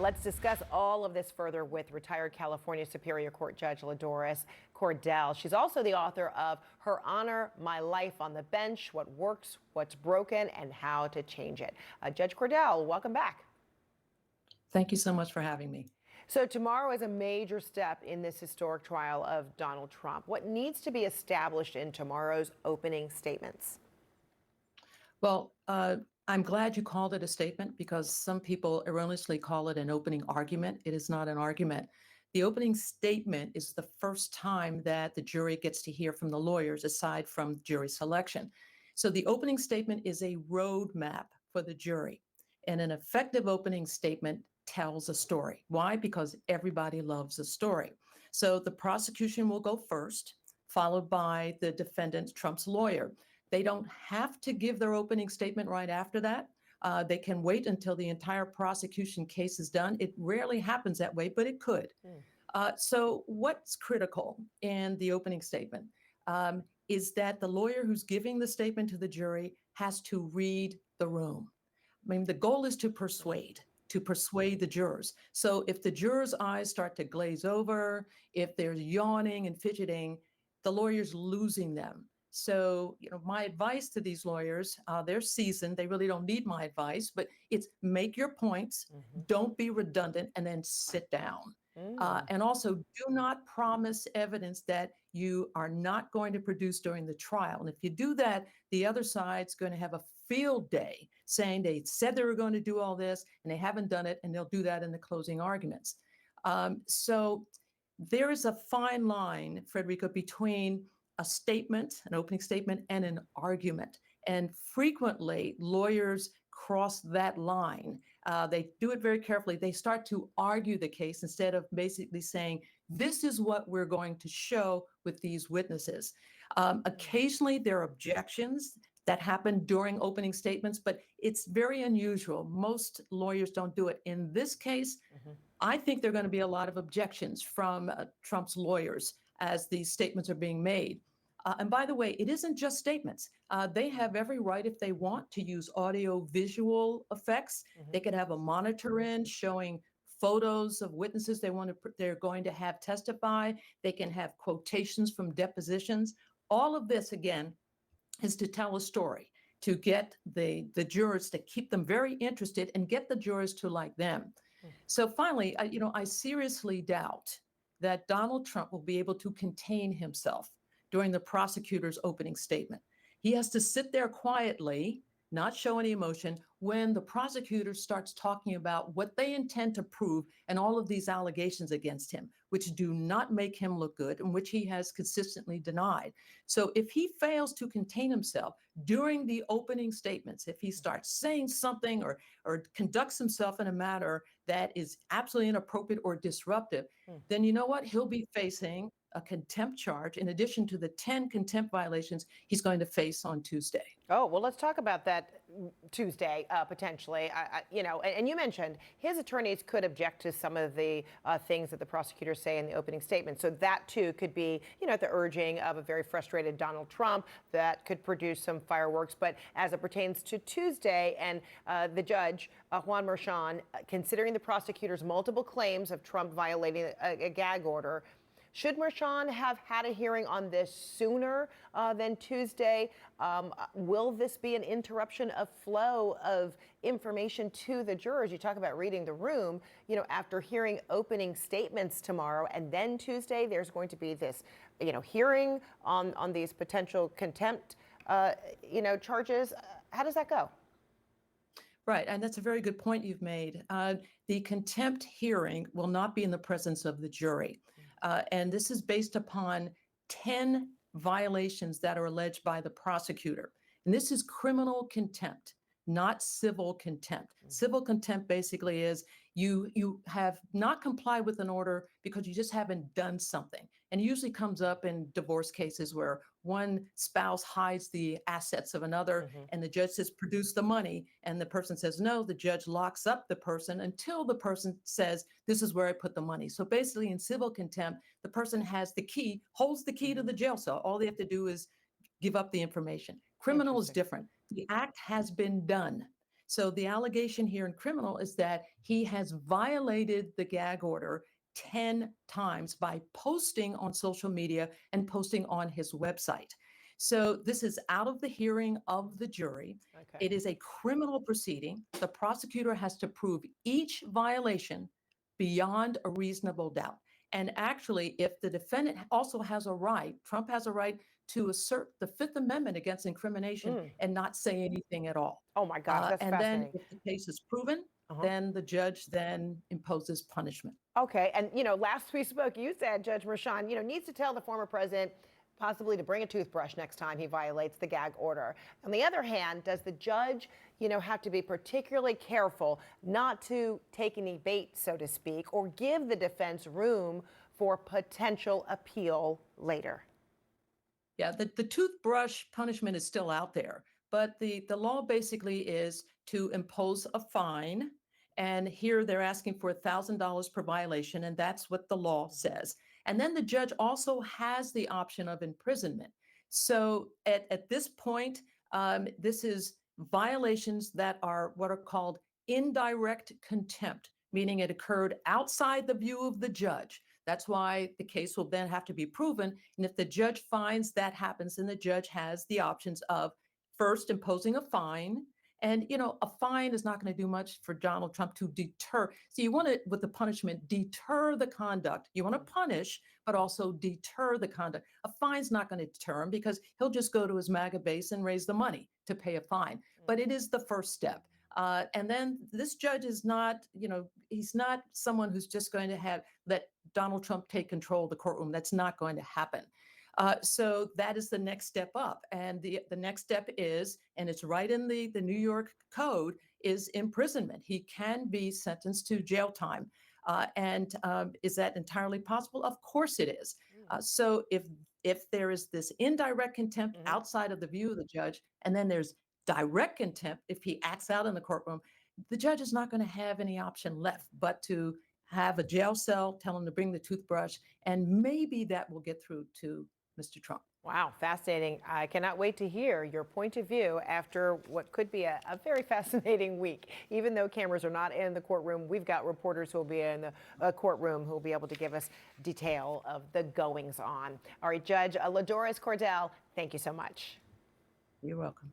let's discuss all of this further with retired California Superior Court Judge Judge Cordell. She's also the author of Her Honor, My Life on the Bench, What Works, What's Broken, and How to Change It. Judge Cordell, welcome back. Thank you so much for having me. So tomorrow is a major step in this historic trial of Donald Trump. What needs to be established in tomorrow's opening statements? Well, I'm glad you called it a statement because some people erroneously call it an opening argument. It is not an argument. The opening statement is the first time that the jury gets to hear from the lawyers aside from jury selection. So the opening statement is a roadmap for the jury. And an effective opening statement tells a story. Why? Because everybody loves a story. So the prosecution will go first, followed by the defendant, Trump's lawyer. They don't have to give their opening statement right after that. They can wait until the entire prosecution case is done. It rarely happens that way, but it could. So what's critical in the opening statement is that the lawyer who's giving the statement to the jury has to read the room. I mean, the goal is to persuade the jurors. So if the jurors' eyes start to glaze over, if they're yawning and fidgeting, the lawyer's losing them. So, my advice to these lawyers, they're seasoned. They really don't need my advice, but it's make your points, don't be redundant, and then sit down. And also do not promise evidence that you are not going to produce during the trial. And if you do that, the other side's going to have a field day saying they said they were going to do all this and they haven't done it, and they'll do that in the closing arguments. So there is a fine line, FREDRICKA, between a statement, an opening statement, and an argument. And frequently, lawyers cross that line. They do it very carefully. They start to argue the case instead of basically saying, this is what we're going to show with these witnesses. Occasionally, there are objections that happen during opening statements, but it's very unusual. Most lawyers don't do it. In this case, I think there are going to be a lot of objections from Trump's lawyers as these statements are being made. And by the way, it isn't just statements. They have every right, if they want, to use audio visual effects. They could have a monitor in showing photos of witnesses they're going to have testify. They can have quotations from depositions. All of this, again, is to tell a story, to get the jurors, to keep them very interested and get the jurors to like them. So finally, I seriously doubt that Donald Trump will be able to contain himself during the prosecutor's opening statement. He has to sit there quietly, not show any emotion, when the prosecutor starts talking about what they intend to prove and all of these allegations against him, which do not make him look good and which he has consistently denied. So if he fails to contain himself during the opening statements, if he starts saying something or conducts himself in a manner that is absolutely inappropriate or disruptive, then you know what? He'll be facing a contempt charge in addition to the 10 contempt violations he's going to face on Tuesday. Oh, well, let's talk about that Tuesday, potentially. And you mentioned his attorneys could object to some of the things that the prosecutors say in the opening statement. So that, too, could be, at the urging of a very frustrated Donald Trump that could produce some fireworks. But as it pertains to Tuesday and the judge, Juan Merchan, considering the prosecutor's multiple claims of Trump violating a gag order, should Merchan have had a hearing on this sooner than Tuesday? Will this be an interruption of flow of information to the jurors? You talk about reading the room. After hearing opening statements tomorrow and then Tuesday, there's going to be this, hearing on these potential contempt, charges. How does that go? Right, and that's a very good point you've made. The contempt hearing will not be in the presence of the jury. And this is based upon 10 violations that are alleged by the prosecutor. And this is criminal contempt, not civil contempt. Civil contempt basically is you have not complied with an order because you just haven't done something. And it usually comes up in divorce cases where one spouse hides the assets of another and the judge says, produce the money. And the person says, no, the judge locks up the person until the person says, this is where I put the money. So basically in civil contempt, the person has the key, holds the key to the jail cell. All they have to do is give up the information. Criminal is different. The act has been done. So the allegation here in criminal is that he has violated the gag order 10 times by posting on social media and posting on his website. So this is out of the hearing of the jury. Okay. It is a criminal proceeding. The prosecutor has to prove each violation beyond a reasonable doubt. And actually, if the defendant also has a right, Trump has a right to assert the Fifth Amendment against incrimination and not say anything at all. Oh my gosh, that's And then fascinating. if the case is proven, Uh-huh. then the judge then imposes punishment. Okay, and last we spoke, you said Judge Merchan, needs to tell the former president possibly to bring a toothbrush next time he violates the gag order. On the other hand, does the judge, have to be particularly careful not to take any bait, so to speak, or give the defense room for potential appeal later? Yeah, the toothbrush punishment is still out there, but the law basically is to impose a fine. And here they're asking for $1,000 per violation, and that's what the law says. And then the judge also has the option of imprisonment. So at this point, this is violations that are what are called indirect contempt, meaning it occurred outside the view of the judge. That's why the case will then have to be proven. And if the judge finds that happens, then the judge has the options of first imposing a fine. And, a fine is not going to do much for Donald Trump to deter. So you want to, with the punishment, deter the conduct. You want to punish, but also deter the conduct. A fine's not going to deter him because he'll just go to his MAGA base and raise the money to pay a fine. But it is the first step. And then this judge is not, he's not someone who's just going to let Donald Trump take control of the courtroom. That's not going to happen. So that is the next step up. And the next step is, and it's right in the New York Code, is imprisonment. He can be sentenced to jail time. And is that entirely possible? Of course it is. So if there is this indirect contempt outside of the view of the judge, and then there's direct contempt if he acts out in the courtroom, the judge is not going to have any option left but to have a jail cell, tell him to bring the toothbrush, and maybe that will get through to Mr. Trump. Wow, fascinating. I cannot wait to hear your point of view after what could be a very fascinating week. Even though cameras are not in the courtroom, we've got reporters who will be in the courtroom who will be able to give us detail of the goings on. All right, Judge Judge Cordell, thank you so much. You're welcome.